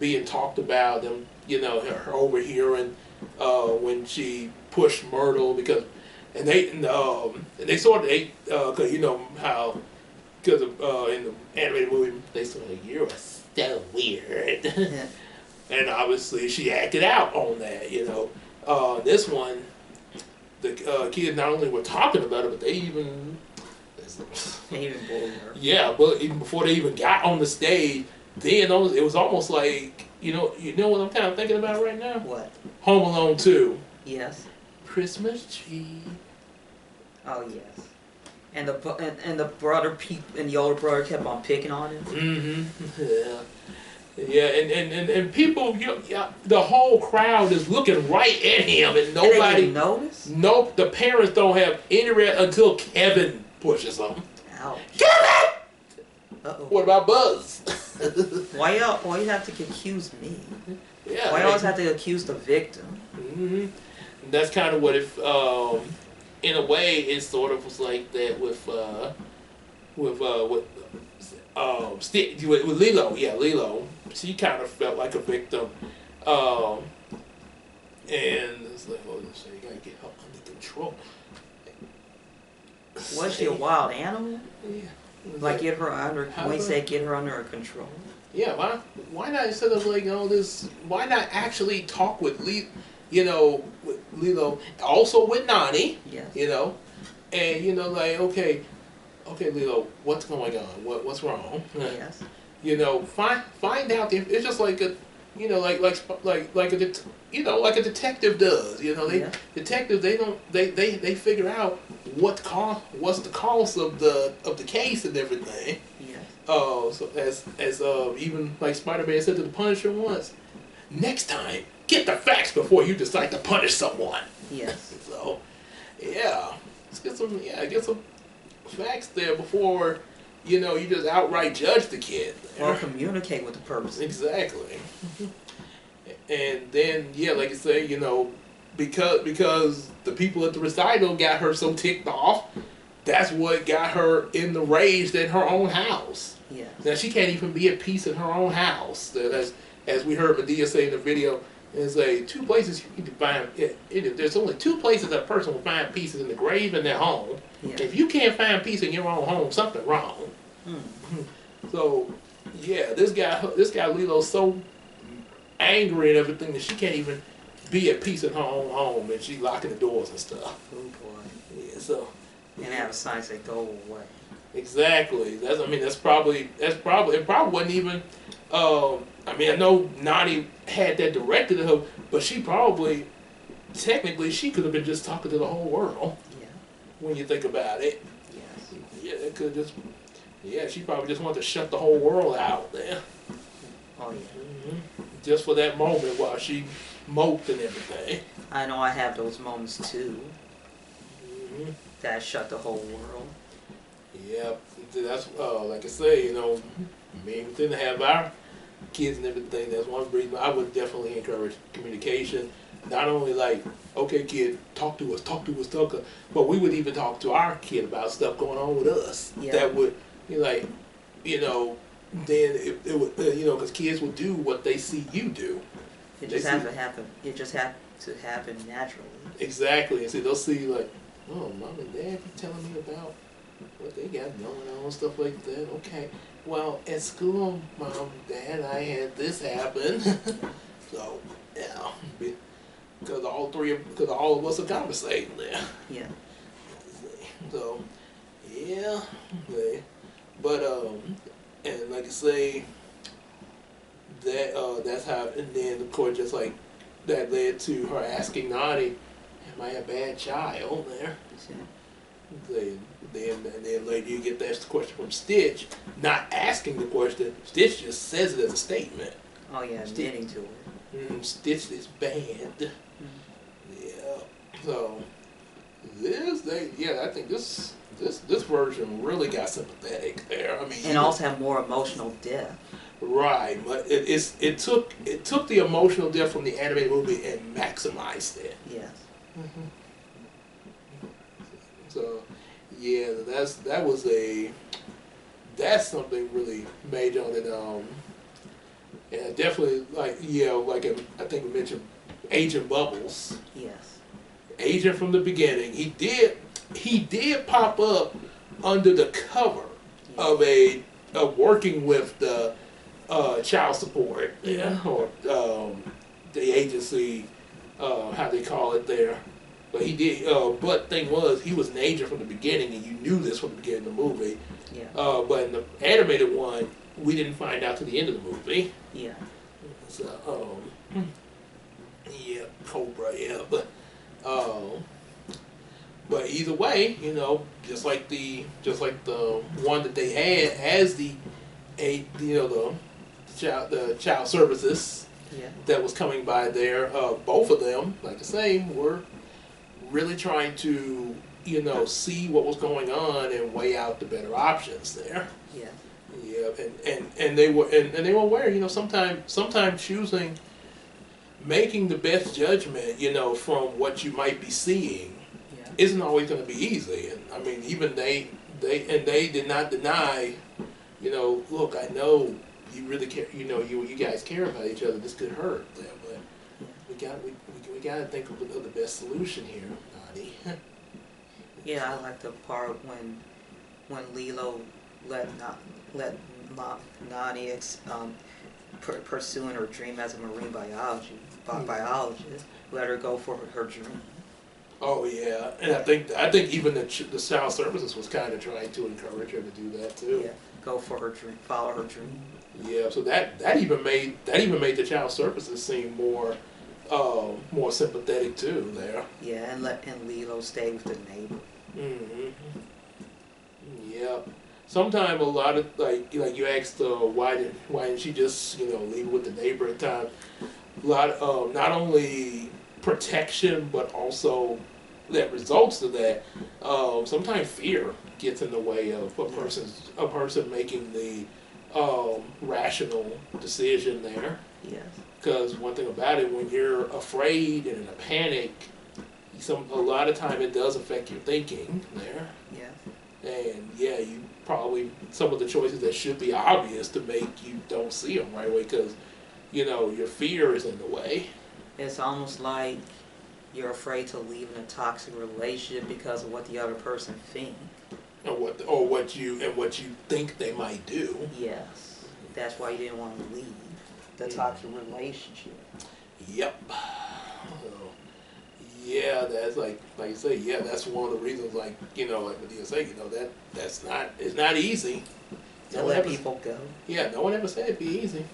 being talked about, them, her overhearing. When she pushed Myrtle and they sort of because how because in the animated movie they sort of you're so weird, Yeah. and obviously she acted out on that. This one the kids not only were talking about it, but they even They even bullied her. Yeah, but even before they even got on the stage, then it was almost like you know what I'm kind of thinking about right now. What? Home Alone 2. Yes. Christmas tree. Oh yes. And the the older brother kept on picking on him. Mm-hmm. Yeah. Yeah, and people, the whole crowd is looking right at him, and nobody. And they didn't notice? Nope, the parents don't have any until Kevin pushes them. Ouch. Kevin! Uh-oh. What about Buzz? Why you have to accuse me? Yeah. Why you always have to accuse the victim? Mm-hmm. That's kind of what it, in a way, it sort of was like that with Lilo. Yeah, Lilo. She kind of felt like a victim, and it's like, oh, so you gotta get her under control. Was she a wild animal? Yeah. Like get her under? When you say get her under control? Yeah. Why not instead of like all this? Why not actually talk with with Lilo, also with Nani? Yes. And like okay, Lilo, what's going on? What's wrong? Yes. Find out if it's just like a, like a detective does. Detectives they figure out what's the cause of the case and everything. Yes. So as even like Spider-Man said to the Punisher once, next time get the facts before you decide to punish someone. Yes. So yeah, let's get some facts there before you just outright judge the kid. Or communicate with the person. Exactly. And then like you say, because the people at the recital got her so ticked off, that's what got her in the rage in her own house. Yes. Now she can't even be at peace in her own house. As we heard Medea say in the video, there's two places you need to find. There's only two places a person will find peace: in the grave and their home. Yeah. If you can't find peace in your own home, something wrong. So, yeah, this guy Lilo's so angry and everything that she can't even be at peace in her own home, and she's locking the doors and stuff. Oh boy. Yeah, so. And have a sign say go away. Exactly. It probably wasn't even. I know Nani had that directed at her, but she probably, technically, she could have been just talking to the whole world. Yeah. When you think about it. Yes. Yeah, it could just. Yeah, she probably just wanted to shut the whole world out there. Oh yeah. Mm-hmm. Just for that moment while she moped and everything. I know I have those moments too. Mm-hmm. That shut the whole world. Yeah, that's like I say, within to have our kids and everything. That's one reason I would definitely encourage communication. Not only like, okay, kid, talk to us, but we would even talk to our kid about stuff going on with us. Yeah. That would, then it would, because kids will do what they see you do. It just has to happen. It just has to happen naturally. Exactly, and see, they'll see like, oh, mom and dad be telling me about what they got going on, stuff like that. Okay, well, at school, mom, dad, I had this happen. So, yeah, because all of us are conversating there. Yeah. So, yeah, but and like I say, that's how, and then of course just like that led to her asking Nani, "Am I a bad child?" There. Then later you get that question from Stitch, not asking the question. Stitch just says it as a statement. Oh yeah, admitting to it. Stitch is bad. Yeah. So I think this version really got sympathetic there. And also have more emotional depth. Right, but it took the emotional depth from the animated movie and maximized it. Yes. So, yeah, that's something really major. And definitely like I think we mentioned Agent Bubbles. Yes. Agent from the beginning. He did pop up under the cover of a working with the child support, or the agency, how they call it there, But he did. But thing was, he was an agent from the beginning, and you knew this from the beginning of the movie. Yeah. But in the animated one, we didn't find out to the end of the movie. Yeah. So, yeah, Cobra, yeah, but either way, you know, just like the one that they had as the child services Yeah. that was coming by there. Both of them, like I say, were really trying to see what was going on and weigh out the better options there. Yeah. Yeah, and they were aware. Sometimes choosing, making the best judgment, from what you might be seeing, isn't always going to be easy. And I mean, even they did not deny. Look, I know you really care. You guys care about each other. This could hurt them, but we got to think of the best solution here, Nani. Yeah, I like the part when Lilo let Nani pursuing her dream as a marine biologist. Let her go for her dream. Oh yeah, and I think even the child services was kind of trying to encourage her to do that too. Yeah, go for her dream, follow her dream. Yeah, so that even made the child services seem more sympathetic too there. Yeah, and Lilo stay with the neighbor. Mm-hmm. Yeah. Sometimes a lot of like you asked why didn't she just leave with the neighbor at times. A lot of not only protection but also that results to that. Sometimes fear gets in the way of a person making the rational decision there. Yes. Because one thing about it, when you're afraid and in a panic, a lot of time it does affect your thinking there. Yeah. And yeah, you probably some of the choices that should be obvious to make you don't see them right away because your fear is in the way. It's almost like you're afraid to leave in a toxic relationship because of what the other person thinks. Or what you think they might do. Yes, that's why you didn't want to leave the toxic relationship. Yep. Yeah, that's like you say. Yeah, that's one of the reasons. Like like Medea say, it's not easy. To let people go. Yeah, no one ever said it'd be easy.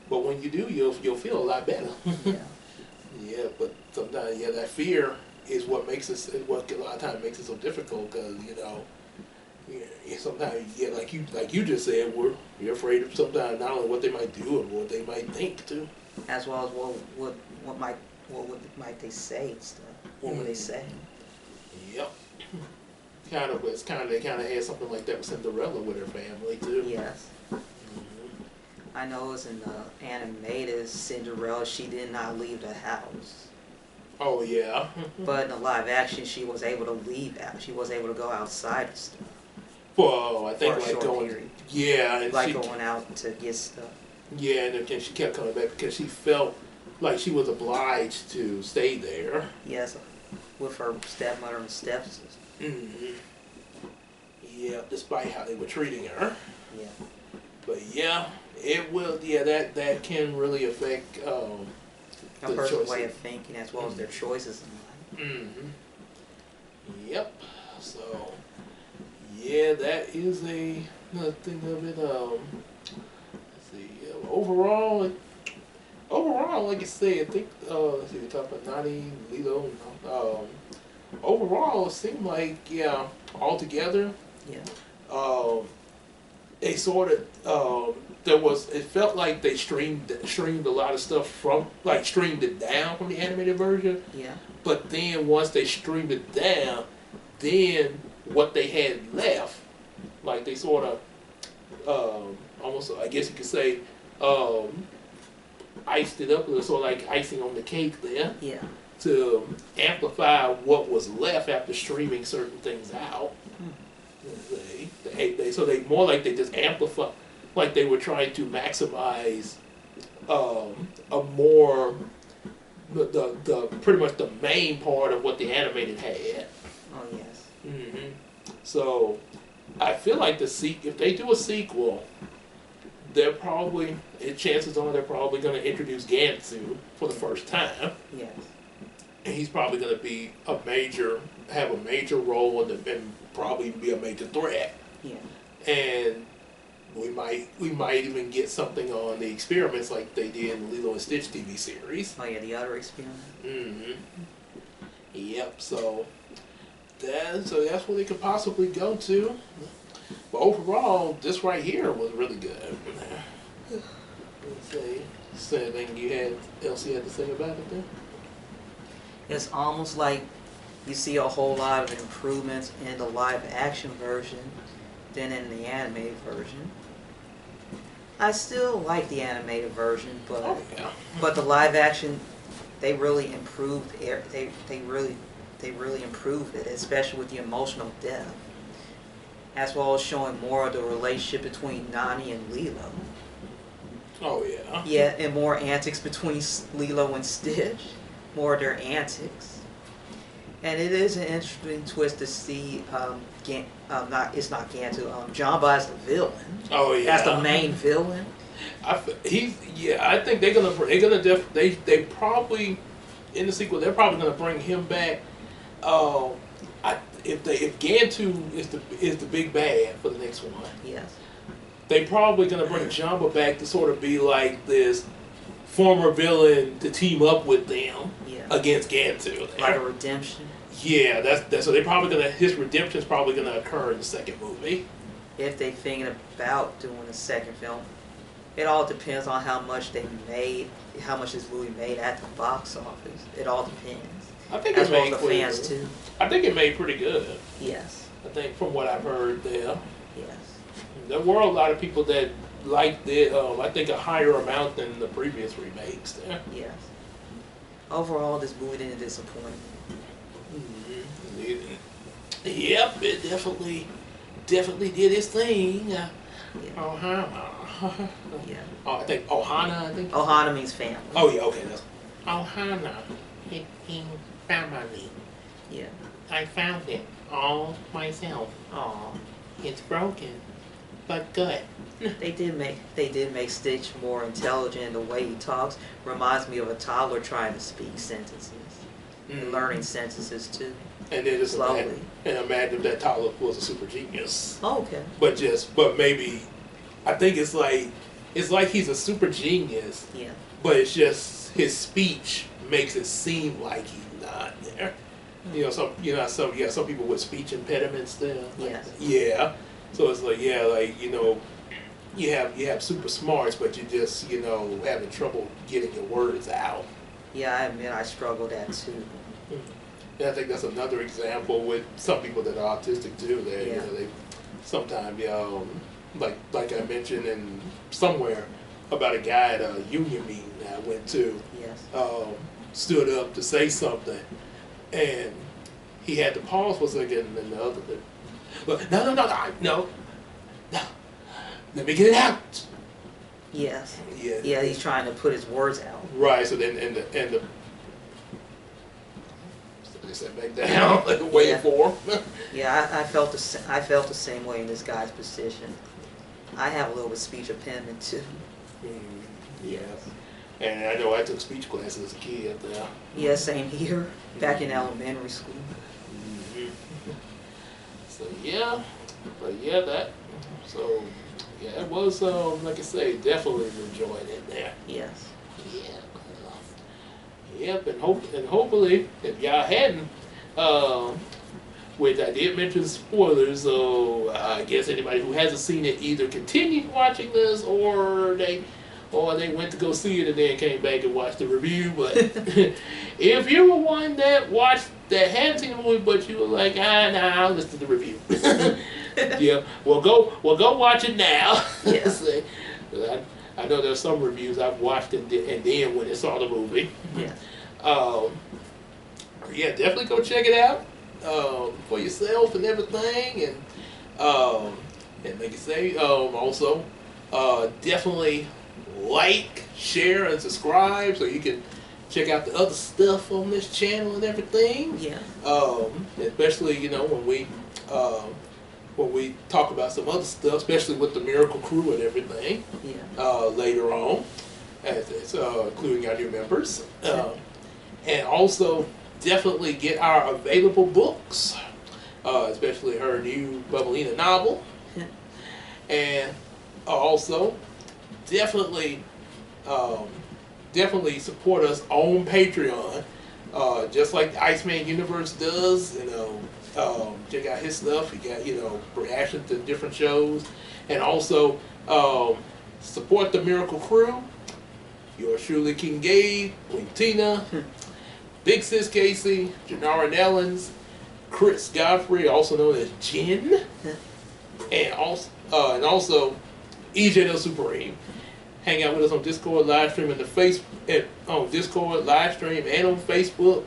But when you do, you'll feel a lot better. Yeah. Yeah, but sometimes that fear is what makes it. What a lot of times makes it so difficult because sometimes like you just said, you're afraid of sometimes not only what they might do and what they might think too, as well as what might they say and stuff. What would they say? Yep. They kind of had something like that with Cinderella with her family too. Yes. I know it's in the animated Cinderella, she did not leave the house. Oh yeah. But in the live action, she was able to leave out. She was able to go outside and stuff. Well, I think for a like short going, period. yeah, and Like going out to get stuff. Yeah, and then she kept coming back because she felt like she was obliged to stay there. Yes, with her stepmother and stepsister. Mm-hmm. Yeah, despite how they were treating her. Yeah. But yeah, it will. Yeah, that can really affect A the person's choices. way of thinking as well as their choices in life. Mm-hmm. Yep. So yeah, that is another thing of it. Let's see. Overall, like I said, I think let's see, we talked about Nani, Lilo. Overall, it seemed like altogether. Yeah. They sort of it felt like they streamed a lot of stuff streamed it down from the animated version. Yeah. But then once they streamed it down, then what they had left, like they sort of almost, I guess you could say, iced it up a little, sort of like icing on the cake there. Yeah. To amplify what was left after streaming certain things out. They more like they just amplify, like they were trying to maximize a more the pretty much the main part of what the animated had. Oh yes. Mm-hmm. So I feel like if they do a sequel, chances are they're probably going to introduce Gansu for the first time. Yes. and he's probably going to be have a major role and probably be a major threat. Yeah. And we might even get something on the experiments like they did in the Lilo and Stitch TV series. Oh yeah, the other experiment. Mm-hmm. Yep. So that's what it could possibly go to. But overall, this right here was really good. Let's see. Is there anything else you had to say about it then? It's almost like you see a whole lot of improvements in the live action version than in the animated version. I still like the animated version, but but the live action, they really improved. They really improved it, especially with the emotional depth, as well as showing more of the relationship between Nani and Lilo. Oh yeah. Yeah, and more antics between Lilo and Stitch, more of their antics. And it is an interesting twist to see. It's not Gantu. Jamba as the villain. Oh yeah. That's the main villain. I think they probably in the sequel they're probably gonna bring him back. If Gantu is the big bad for the next one. Yes. They probably gonna bring Jamba back to sort of be like this former villain to team up with them against Gantu. Like a redemption. Yeah, that's so his redemption's probably gonna occur in the second movie. If they thinking about doing a second film, it all depends on how much they made, how much this movie made at the box office. It all depends. I think as it well made as the fans too. I think it made pretty good. Yes. I think from what I've heard there. Yes. There were a lot of people that liked it. I think a higher amount than the previous remakes there. Yes. Overall, this movie didn't disappoint. Mm-hmm. Yep, it definitely did its thing. Ohana. Yeah. Oh, I think Ohana. Ohana means family. Oh yeah, okay. That's... Ohana, it means family. Yeah. I found it all myself. Aw. It's broken, but good. They did make Stitch more intelligent in the way he talks. Reminds me of a toddler trying to speak sentences. And learning sentences too. And then just slowly. Imagine if that toddler was a super genius. Oh, okay. But maybe I think it's like he's a super genius. Yeah. But it's just his speech makes it seem like he's not there. Some people with speech impediments there. Yes. Yeah. So it's like you have super smarts, but you just having trouble getting your words out. Yeah, I admit I struggle that too. Yeah, I think that's another example with some people that are autistic too. They sometimes like I mentioned in somewhere about a guy at a union meeting that I went to. Yes. Stood up to say something, and he had to pause for a second, and the other, no, let me get it out. Yes. Yeah. Yeah, he's trying to put his words out. Right. So then, and the they sat back down, waiting for him. Yeah, I felt the same way in this guy's position. I have a little bit of speech impediment too. Yeah. And I know I took speech classes as a kid. Yeah, same here. Back in elementary school. So yeah, but yeah, it was like I say, definitely enjoyed it there. Yes. Yeah. Yep, and hopefully, if y'all hadn't, which I did mention spoilers, so I guess anybody who hasn't seen it either continued watching this or they went to go see it and then came back and watched the review. But if you were one that hadn't seen the movie, but you were like, nah, I'll listen to the review. Yeah, well go watch it now. Yeah. I know there's some reviews I've watched and then when I saw the movie. Yeah. Yeah, definitely go check it out for yourself and everything, and like I say, also definitely like, share, and subscribe so you can check out the other stuff on this channel and everything. Yeah. Especially when we talk about some other stuff, especially with the Miracle Crew and everything. Yeah. Later on, as including our new members, and also definitely get our available books, especially her new Bubblina novel. And also, definitely, definitely support us on Patreon, just like the Iceman Universe does. Check out his stuff. He got reactions to different shows, and also support the Miracle Crew. Yours truly, King Gabe, Queen Tina, Big Sis Casey, Janara Nellens, Chris Godfrey, also known as Jin, and also EJ the Supreme. Hang out with us on Discord live stream on Discord live stream and on Facebook,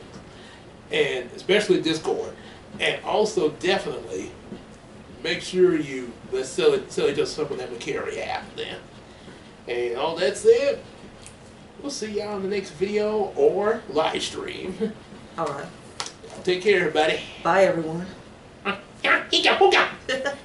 and especially Discord. And also definitely make sure you sell each other stuff on that McCary app then. And all that said, we'll see y'all in the next video or live stream. All right. Take care, everybody. Bye, everyone. Hika, hooka.